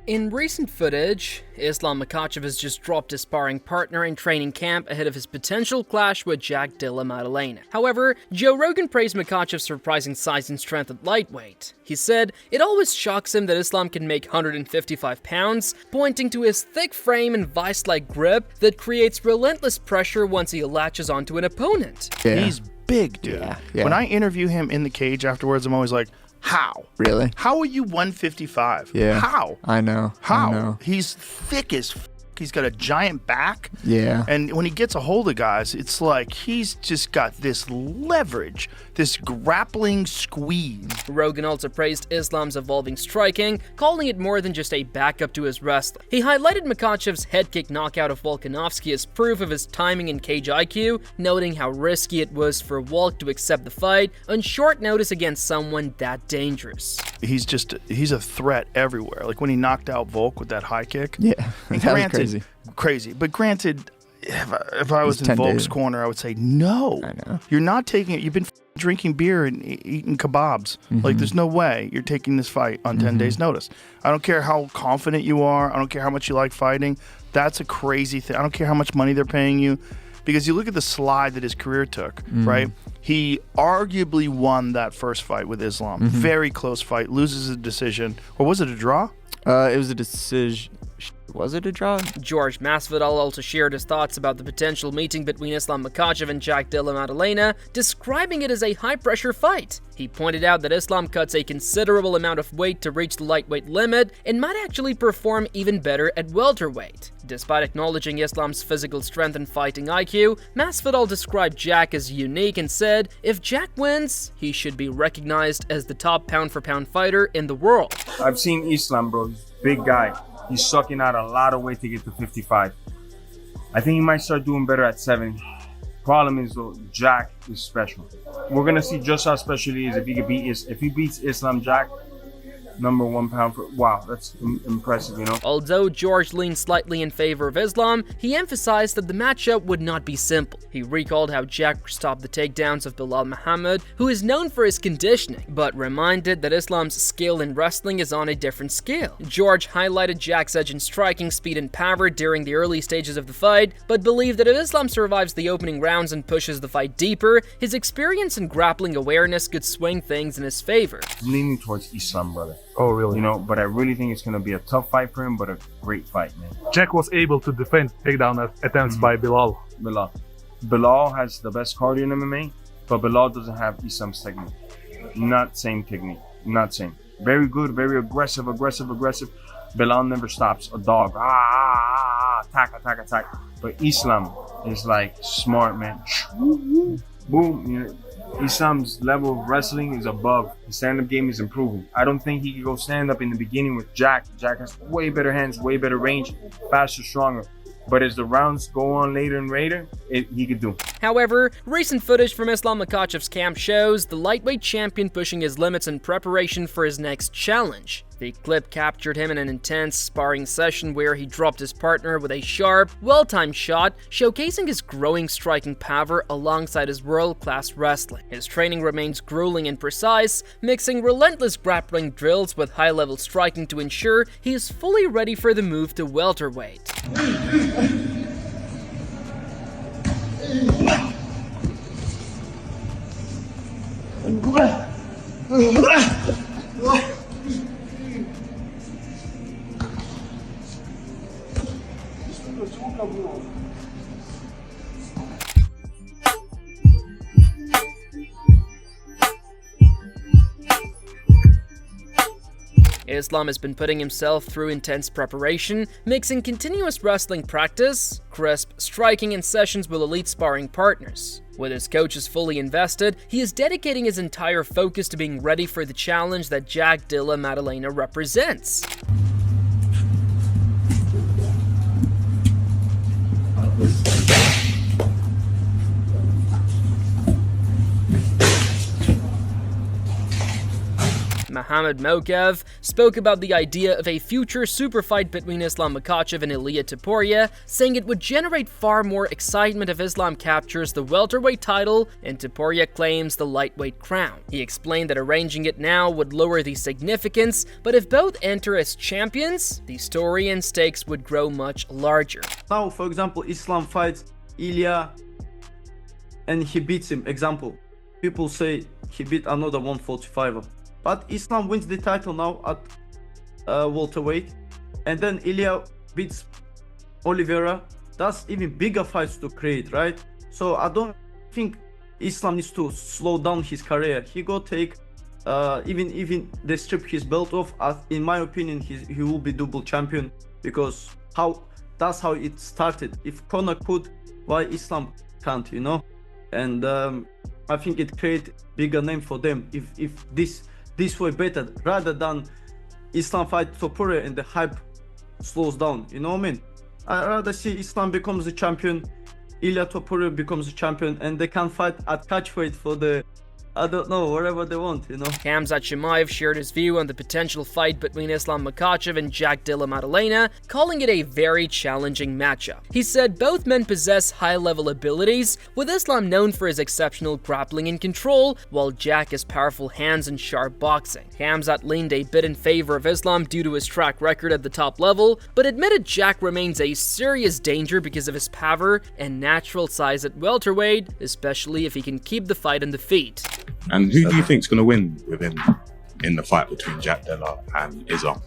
In recent footage, Islam Makhachev has just dropped his sparring partner in training camp ahead of his potential clash with Della Maddalena. However, Joe Rogan praised Makhachev's surprising size and strength at lightweight. He said, "It always shocks him that Islam can make 155 pounds, pointing to his thick frame and vice-like grip that creates relentless pressure once he latches onto an opponent." Yeah. He's big, dude. Yeah. When I interview him in the cage afterwards, I'm always like, how? Really? How are you 155? Yeah. How? I know. How? I know. He's thick as f. He's got a giant back. Yeah. And when he gets a hold of guys, it's like he's just got this leverage, this grappling squeeze. Rogan also praised Islam's evolving striking, calling it more than just a backup to his wrestling. He highlighted Makhachev's head kick knockout of Volkanovski as proof of his timing and cage IQ, noting how risky it was for Volk to accept the fight on short notice against someone that dangerous. He's a threat everywhere. Like when he knocked out Volk with that high kick. Yeah. And That was granted, crazy. But granted, if I was in Volk's corner, I would say, no. I know. You're not taking it. You've been drinking beer and eating kebabs. Like, there's no way you're taking this fight on 10 days' notice. I don't care how confident you are. I don't care how much you like fighting. That's a crazy thing. I don't care how much money they're paying you. Because you look at the slide that his career took, right? He arguably won that first fight with Islam. Very close fight. Loses a decision. Or was it a draw? It was a decision. Was it a draw? George Masvidal also shared his thoughts about the potential meeting between Islam Makhachev and Della Maddalena, describing it as a high-pressure fight. He pointed out that Islam cuts a considerable amount of weight to reach the lightweight limit and might actually perform even better at welterweight. Despite acknowledging Islam's physical strength and fighting IQ, Masvidal described Jack as unique and said, if Jack wins, he should be recognized as the top pound-for-pound fighter in the world. I've seen Islam, bro. He's a big guy. He's sucking out a lot of weight to get to 55. I think he might start doing better at 70. Problem is though, Jack is special. We're gonna see just how special he is if he beats Islam Jack. #1 pound for, wow, that's impressive, you know? Although George leaned slightly in favor of Islam, he emphasized that the matchup would not be simple. He recalled how Jack stopped the takedowns of Belal Muhammad, who is known for his conditioning, but reminded that Islam's skill in wrestling is on a different scale. George highlighted Jack's edge in striking, speed, and power during the early stages of the fight, but believed that if Islam survives the opening rounds and pushes the fight deeper, his experience and grappling awareness could swing things in his favor. I'm leaning towards Islam, brother. Oh, really? You know, but I really think it's going to be a tough fight for him, but a great fight, man. Jack was able to defend takedown attempts by Belal. Belal has the best cardio in MMA, but Belal doesn't have Islam's technique. Not same technique. Not same. Very good, very aggressive. Belal never stops a dog. Attack. But Islam is like smart, man. Boom. You know, Islam's level of wrestling is above. His stand-up game is improving. I don't think he could go stand-up in the beginning with Jack. Jack has way better hands, way better range, faster, stronger. But as the rounds go on later and later, he could do. However, recent footage from Islam Makhachev's camp shows the lightweight champion pushing his limits in preparation for his next challenge. The clip captured him in an intense sparring session where he dropped his partner with a sharp, well-timed shot, showcasing his growing striking power alongside his world-class wrestling. His training remains grueling and precise, mixing relentless grappling drills with high-level striking to ensure he is fully ready for the move to welterweight. Islam has been putting himself through intense preparation, mixing continuous wrestling practice, crisp striking, and sessions with elite sparring partners. With his coaches fully invested, he is dedicating his entire focus to being ready for the challenge that Della Maddalena represents. Muhammad Makhachev, spoke about the idea of a future super fight between Islam Makhachev and Ilia Topuria, saying it would generate far more excitement if Islam captures the welterweight title and Topuria claims the lightweight crown. He explained that arranging it now would lower the significance, but if both enter as champions, the story and stakes would grow much larger. Now, for example, Islam fights Ilya and he beats him. Example, people say he beat another 145er, but Islam wins the title now at welterweight, and then Ilya beats Oliveira. That's even bigger fights to create, right? So I don't think Islam needs to slow down his career. He go take even they strip his belt off. In my opinion, he will be double champion, because that's how it started. If Conor could, why Islam can't, you know? And I think it create bigger name for them if this way better, rather than Islam fight Topuria and the hype slows down, you know what I mean? I'd rather see Islam becomes a champion, Ilia Topuria becomes a champion, and they can fight at catchweight for the, I don't know, whatever they want, you know. Khamzat Chimaev shared his view on the potential fight between Islam Makhachev and Della Maddalena, calling it a very challenging matchup. He said both men possess high-level abilities, with Islam known for his exceptional grappling and control, while Jack has powerful hands and sharp boxing. Khamzat leaned a bit in favor of Islam due to his track record at the top level, but admitted Jack remains a serious danger because of his power and natural size at welterweight, especially if he can keep the fight on the feet. And who do you think is going to win within in the fight between Jack Della and Islam?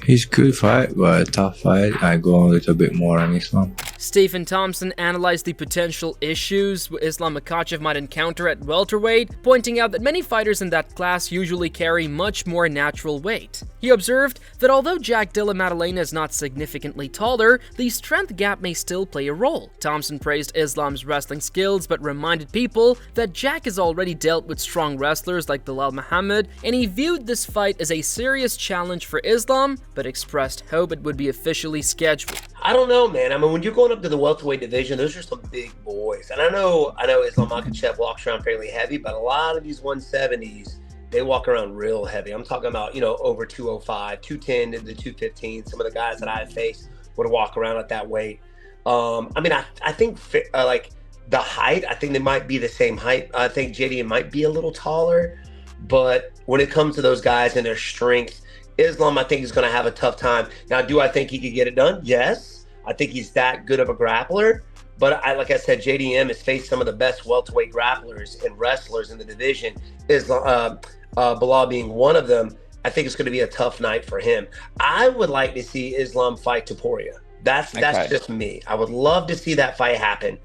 It's a good fight, but a tough fight. I go a little bit more on Islam. Stephen Thompson analyzed the potential issues Islam Makhachev might encounter at welterweight, pointing out that many fighters in that class usually carry much more natural weight. He observed that although Jack Della Maddalena is not significantly taller, the strength gap may still play a role. Thompson praised Islam's wrestling skills, but reminded people that Jack has already dealt with strong wrestlers like Bilal Muhammad, and he viewed this fight as a serious challenge for Islam, but expressed hope it would be officially scheduled. I don't know, man. I mean, when you're going up to the welterweight division, those are some big boys. And I know Islam Makhachev walks around fairly heavy, but a lot of these 170s, they walk around real heavy. I'm talking about, over 205, 210 to the 215. Some of the guys that I've faced would walk around at that weight. I think like the height, I think they might be the same height. I think JDM might be a little taller, but when it comes to those guys and their strength, Islam, I think, is going to have a tough time. Now, do I think he could get it done? Yes. I think he's that good of a grappler. But like I said, JDM has faced some of the best welterweight grapplers and wrestlers in the division. Islam, Bilal being one of them. I think it's going to be a tough night for him. I would like to see Islam fight Topuria. That's just me. I would love to see that fight happen.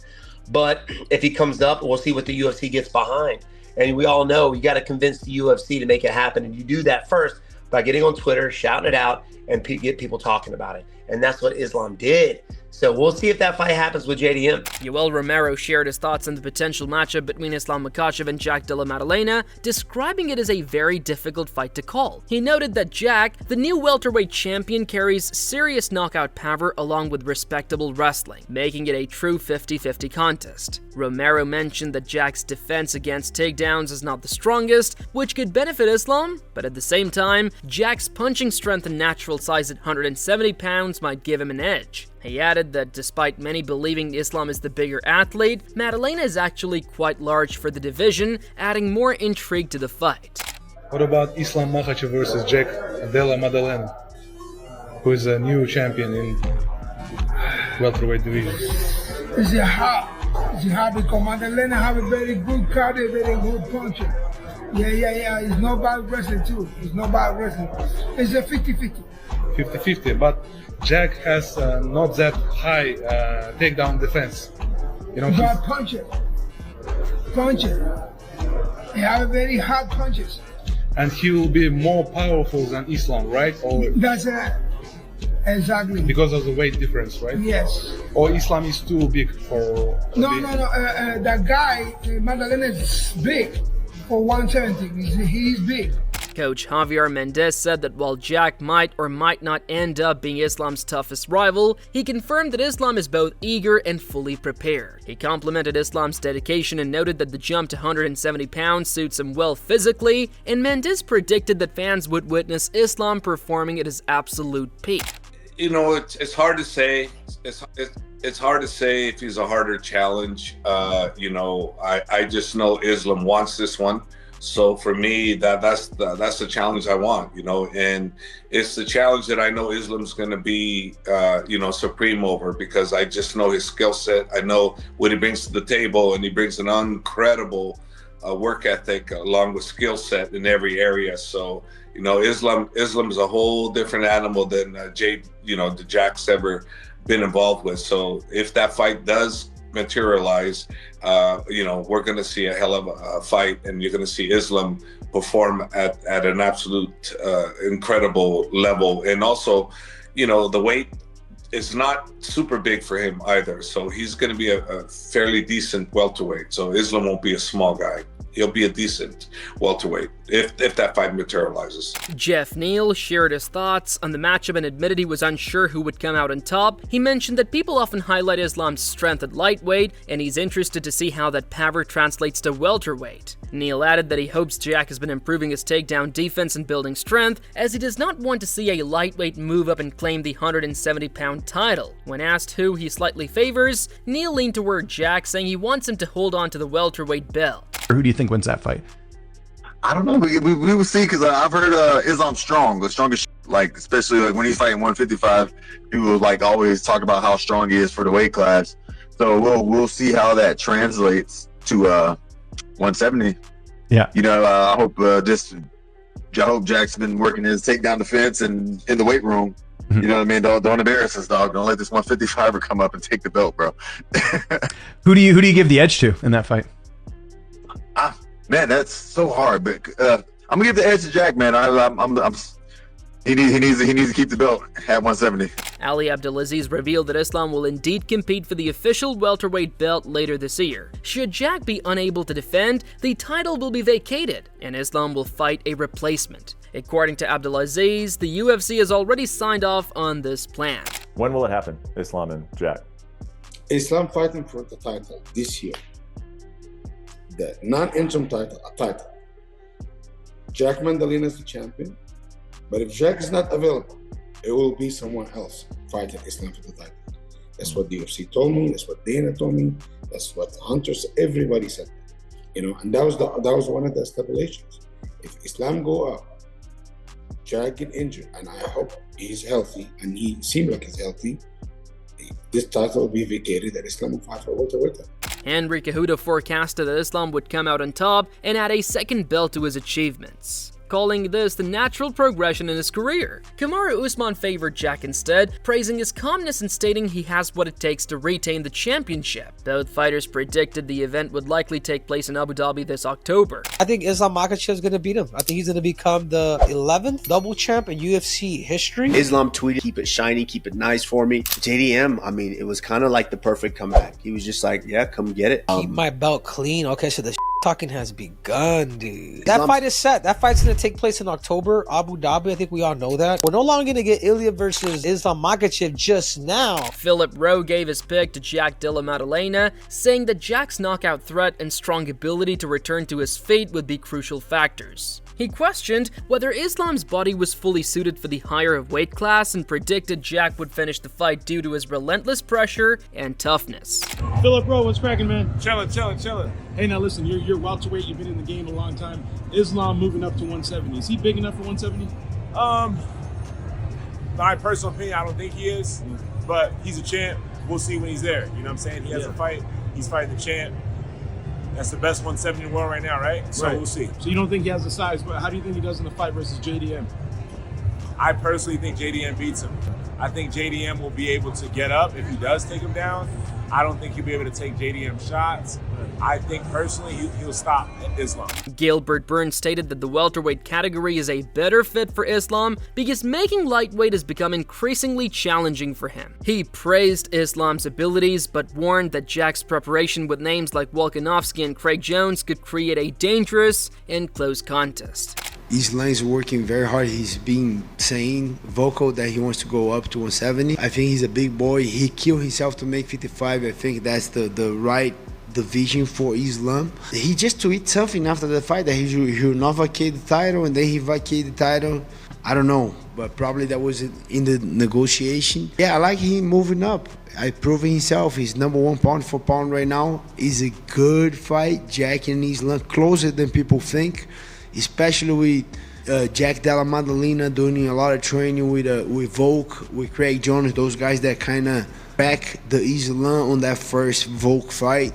But if he comes up, we'll see what the UFC gets behind. And we all know you got to convince the UFC to make it happen. And you do that first by getting on Twitter, shouting it out, and get people talking about it. And that's what Islam did. So we'll see if that fight happens with JDM. Yoel Romero shared his thoughts on the potential matchup between Islam Makhachev and Jack Della Maddalena, describing it as a very difficult fight to call. He noted that Jack, the new welterweight champion, carries serious knockout power along with respectable wrestling, making it a true 50-50 contest. Romero mentioned that Jack's defense against takedowns is not the strongest, which could benefit Islam, but at the same time, Jack's punching strength and natural size at 170 pounds might give him an edge. He added that despite many believing Islam is the bigger athlete, Maddalena is actually quite large for the division, adding more intrigue to the fight. What about Islam Makhachev versus Jack Della Maddalena, who is a new champion in welterweight division? It's hard because Maddalena have a very good cardio, very good puncher. Yeah. It's not bad wrestling too. It's not bad wrestling. It's a 50-50. 50-50, but Jack has not that high takedown defense. But puncher. He have very hard punches. And he will be more powerful than Islam, right? Or that's exactly. Because of the weight difference, right? Yes. Or Islam is too big for... No. That guy, Maddalena, is big for 170. He's big. Coach Javier Mendez said that while Jack might or might not end up being Islam's toughest rival, he confirmed that Islam is both eager and fully prepared. He complimented Islam's dedication and noted that the jump to 170 pounds suits him well physically, and Mendez predicted that fans would witness Islam performing at his absolute peak. You know, it's hard to say. It's hard to say if he's a harder challenge. You know, I just know Islam wants this one. So for me, that's the challenge I want, you know, and it's the challenge that I know Islam's going to be, you know, supreme over, because I just know his skill set. I know what he brings to the table, and he brings an incredible work ethic along with skill set in every area. So, you know, Islam is a whole different animal than Jack's ever been involved with. So if that fight does materialize, you know, we're going to see a hell of a fight, and you're going to see Islam perform at an absolute incredible level. And also, you know, the weight is not super big for him either, so he's going to be a fairly decent welterweight. So Islam won't be a small guy. He'll be a decent welterweight if that fight materializes. Jeff Neal shared his thoughts on the matchup and admitted he was unsure who would come out on top. He mentioned that people often highlight Islam's strength at lightweight, and he's interested to see how that power translates to welterweight. Neal added that he hopes Jack has been improving his takedown defense and building strength, as he does not want to see a lightweight move up and claim the 170-pound title. When asked who he slightly favors, Neal leaned toward Jack, saying he wants him to hold on to the welterweight belt. Who do you think wins that fight? I don't know. We will see, because I've heard Islam's strong, the strongest. Like, especially like when he's fighting 155, people like always talk about how strong he is for the weight class. So we'll see how that translates to 170. Yeah. You know, I hope Jack's been working his takedown defense and in the weight room. You know what I mean? Don't embarrass us, dog. Don't let this 155er come up and take the belt, bro. Who do you give the edge to in that fight? Man, that's so hard. But I'm gonna give the edge to Jack, man. He needs to keep the belt at 170. Ali Abdelaziz revealed that Islam will indeed compete for the official welterweight belt later this year. Should Jack be unable to defend, the title will be vacated, and Islam will fight a replacement. According to Abdelaziz, the UFC has already signed off on this plan. When will it happen, Islam and Jack? Islam fighting for the title this year. The non-interim title, a title. Jack Maddalena is the champion, but if Jack is not available, it will be someone else fighting Islam for the title. That's what the UFC told me. That's what Dana told me. That's what the hunters, everybody said. You know, and that was one of the stipulations. If Islam go up, Jack get injured, and I hope he's healthy, and he seemed like he's healthy, this title will be vacated, and Islam will fight for welterweight. Henry Cejudo forecasted that Islam would come out on top and add a second belt to his achievements, calling this the natural progression in his career. Kamaru Usman favored Jack instead, praising his calmness and stating he has what it takes to retain the championship. Both fighters predicted the event would likely take place in Abu Dhabi this October. I think Islam Makhachev is going to beat him. I think he's going to become the 11th double champ in UFC history. Islam tweeted, "Keep it shiny, keep it nice for me." JDM, I mean, it was kind of like the perfect comeback. He was just like, yeah, come get it. Keep my belt clean. Okay, so the talking has begun, dude. That fight is set. That fight's going to take place in October, Abu Dhabi. I think we all know that. We're no longer going to get Ilya versus Islam Makhachev just now. Philip Rowe gave his pick to Jack Della Maddalena, saying that Jack's knockout threat and strong ability to return to his feet would be crucial factors. He questioned whether Islam's body was fully suited for the higher weight class and predicted Jack would finish the fight due to his relentless pressure and toughness. Philip Rowe, what's cracking, man? Chillin'. Hey, now listen, you're welterweight, you've been in the game a long time. Islam moving up to 170. Is he big enough for 170? My personal opinion, I don't think he is, but he's a champ. We'll see when he's there. You know what I'm saying? He has a fight. He's fighting the champ. That's the best 170 in the world right now, right? So we'll see. So you don't think he has the size, but how do you think he does in the fight versus JDM? I personally think JDM beats him. I think JDM will be able to get up if he does take him down. I don't think he'll be able to take JDM shots. I think personally he'll stop Islam. Gilbert Burns stated that the welterweight category is a better fit for Islam because making lightweight has become increasingly challenging for him. He praised Islam's abilities but warned that Jack's preparation with names like Volkanovski and Craig Jones could create a dangerous and close contest. Islam is working very hard. He's been saying vocal that he wants to go up to 170. I think he's a big boy. He killed himself to make 55. I think that's the right division for Islam. He just tweeted something after the fight that he will not vacate the title, and then he vacated the title. I don't know, but probably that was in the negotiation. Yeah, I like him moving up. I proving himself. He's number 1 pound for pound right now. It's a good fight. Jack and Islam closer than people think, especially with Jack Della Maddalena doing a lot of training with Volk, with Craig Jones, those guys that kind of back the Islam on that first Volk fight.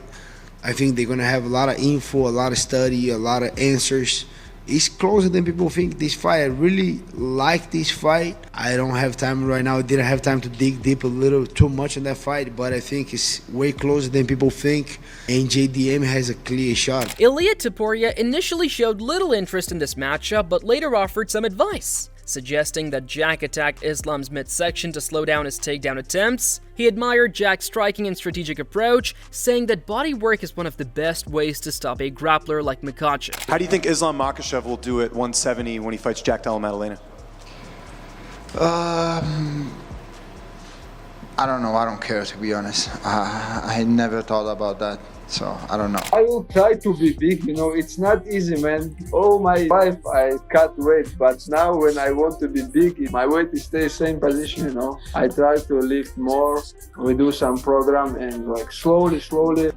I think they're going to have a lot of info, a lot of study, a lot of answers. It's closer than people think, this fight. I really like this fight. I don't have time right now. I didn't have time to dig deep a little too much in that fight, but I think it's way closer than people think, and JDM has a clear shot. Ilia Topuria initially showed little interest in this matchup, but later offered some advice, suggesting that Jack attack Islam's midsection to slow down his takedown attempts. He admired Jack's striking and strategic approach, saying that body work is one of the best ways to stop a grappler like Makhachev. How do you think Islam Makhachev will do at 170 when he fights Jack Della Maddalena? I don't know. I don't care, to be honest. I never thought about that. So, I don't know. I will try to be big, you know, it's not easy, man. All my life I cut weight, but now when I want to be big, my weight stays same position, you know. I try to lift more. We do some program and like slowly,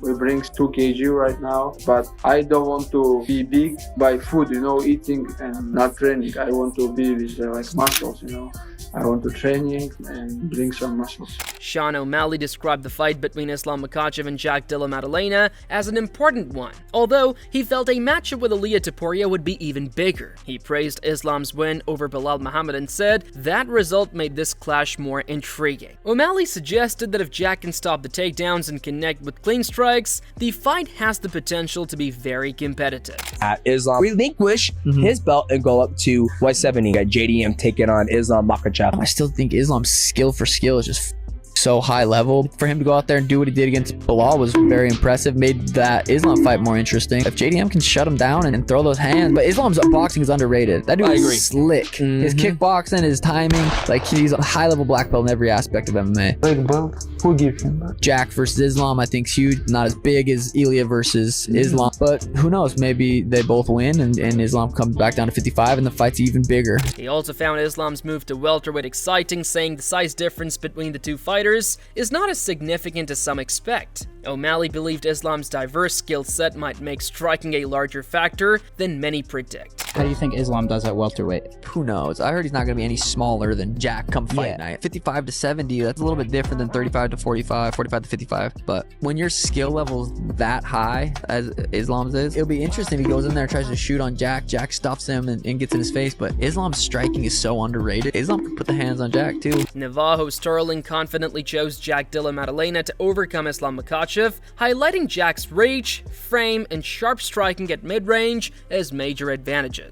we bring 2 kg right now. But I don't want to be big by food, you know, eating and not training. I want to be with like muscles, you know. I want to training and bring some muscles. Sean O'Malley described the fight between Islam Makhachev and Jack Della Maddalena as an important one, although he felt a matchup with Ilia Topuria would be even bigger. He praised Islam's win over Belal Muhammad and said that result made this clash more intriguing. O'Malley suggested that if Jack can stop the takedowns and connect with clean strikes, the fight has the potential to be very competitive. Islam relinquish his belt and go up to 170. Got JDM taking on Islam Makhachev. I still think Islam's skill for skill is just so high level. For him to go out there and do what he did against Belal was very impressive, made that Islam fight more interesting. If JDM can shut him down and throw those hands, but Islam's boxing is underrated. That dude is slick. His kickboxing, his timing, like he's a high level black belt in every aspect of MMA. Who gives him that? Jack versus Islam, I think, is huge. Not as big as Ilia versus Islam, but who knows? Maybe they both win and Islam comes back down to 55 and the fight's even bigger. He also found Islam's move to welterweight exciting, saying the size difference between the two fighters is not as significant as some expect. O'Malley believed Islam's diverse skill set might make striking a larger factor than many predict. How do you think Islam does at welterweight? Who knows? I heard he's not going to be any smaller than Jack come fight night. 55 to 70, that's a little bit different than 35 to 45, 45 to 55. But when your skill level's that high, as Islam's is, it'll be interesting if he goes in there and tries to shoot on Jack. Jack stuffs him and gets in his face, but Islam's striking is so underrated. Islam can put the hands on Jack too. Navajo Sterling confidently chose Jack Della Maddalena to overcome Islam Makhachev, highlighting Jack's reach, frame, and sharp striking at mid-range as major advantages.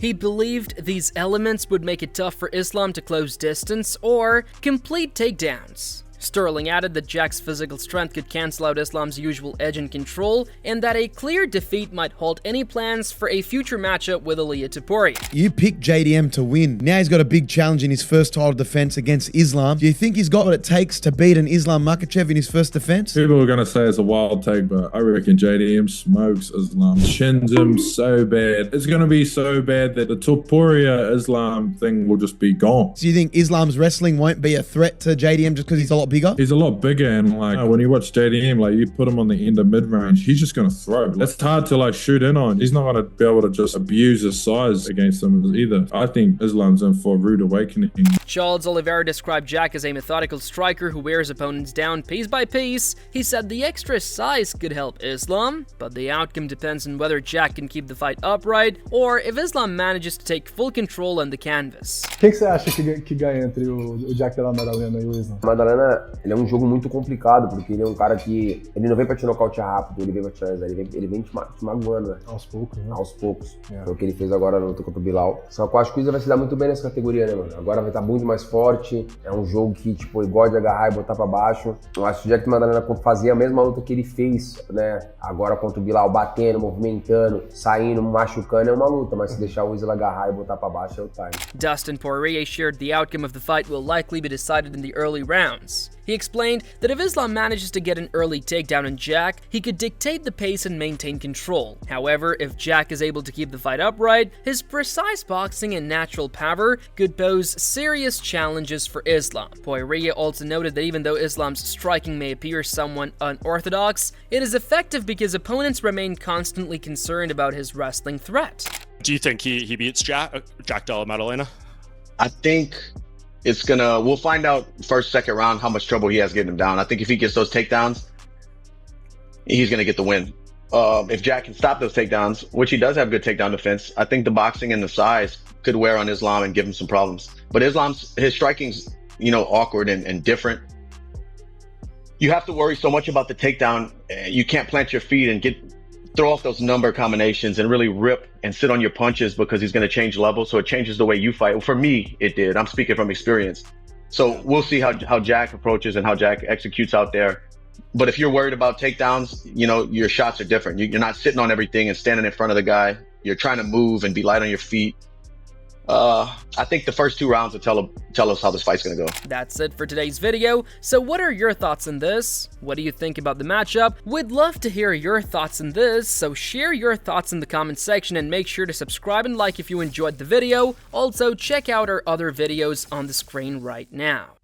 He believed these elements would make it tough for Islam to close distance or complete takedowns. Sterling added that Jack's physical strength could cancel out Islam's usual edge and control, and that a clear defeat might halt any plans for a future matchup with Ilia Topuria. You picked JDM to win. Now he's got a big challenge in his first title defense against Islam. Do you think he's got what it takes to beat an Islam Makhachev in his first defense? People are going to say it's a wild take, but I reckon JDM smokes Islam. Shins him so bad. It's going to be so bad that the Topuria Islam thing will just be gone. Do you think Islam's wrestling won't be a threat to JDM just because he's a lot bigger? He's a lot bigger, and like when you watch JDM, like you put him on the end of mid-range, he's just gonna throw. It's hard to like shoot in on. He's not gonna be able to just abuse his size against him either. I think Islam's in for a rude awakening. Charles Oliveira described Jack as a methodical striker who wears opponents down piece by piece. He said the extra size could help Islam, but the outcome depends on whether Jack can keep the fight upright or if Islam manages to take full control on the canvas. O que você acha que ganha entre o Jack Della Maddalena e o Islam? Maddalena ele é um jogo muito complicado, porque ele é um cara que, ele não vem pra te nocautear rápido, ele vem pra te finalizar, ele vem te magoando, né? Aos poucos, né? Aos poucos. Foi o que ele fez agora na luta contra o Bilal. Só que eu acho que o Izzy vai se dar muito bem nessa categoria, né, mano? Agora vai estar muito mais forte, é um jogo que, tipo, ele gosta de agarrar e botar pra baixo. Eu acho que o Jack Maddalena fazia a mesma luta que ele fez, né? Agora contra o Bilal, batendo, movimentando, saindo, machucando, é uma luta, mas se deixar o Izzy agarrar e botar pra baixo é o time. Dustin Poirier shared the outcome of the fight will likely be decided in the early rounds. He explained that if Islam manages to get an early takedown on Jack, he could dictate the pace and maintain control. However, if Jack is able to keep the fight upright, his precise boxing and natural power could pose serious challenges for Islam. Poirier also noted that even though Islam's striking may appear somewhat unorthodox, it is effective because opponents remain constantly concerned about his wrestling threat. Do you think he beats Jack Della Maddalena? I think we'll find out first, second round how much trouble he has getting him down. I think if he gets those takedowns, he's gonna get the win. If Jack can stop those takedowns, which he does have good takedown defense, I think the boxing and the size could wear on Islam and give him some problems. But his striking's, awkward and different. You have to worry so much about the takedown. You can't plant your feet and throw off those number combinations and really rip and sit on your punches because he's going to change levels. So it changes the way you fight. For me, it did. I'm speaking from experience. So we'll see how Jack approaches and how Jack executes out there. But if you're worried about takedowns, your shots are different. You're not sitting on everything and standing in front of the guy. You're trying to move and be light on your feet. I think the first 2 rounds will tell us how this fight's gonna go. That's it for today's video. So what are your thoughts on this? What do you think about the matchup? We'd love to hear your thoughts on this, so share your thoughts in the comment section and make sure to subscribe and like if you enjoyed the video. Also, check out our other videos on the screen right now.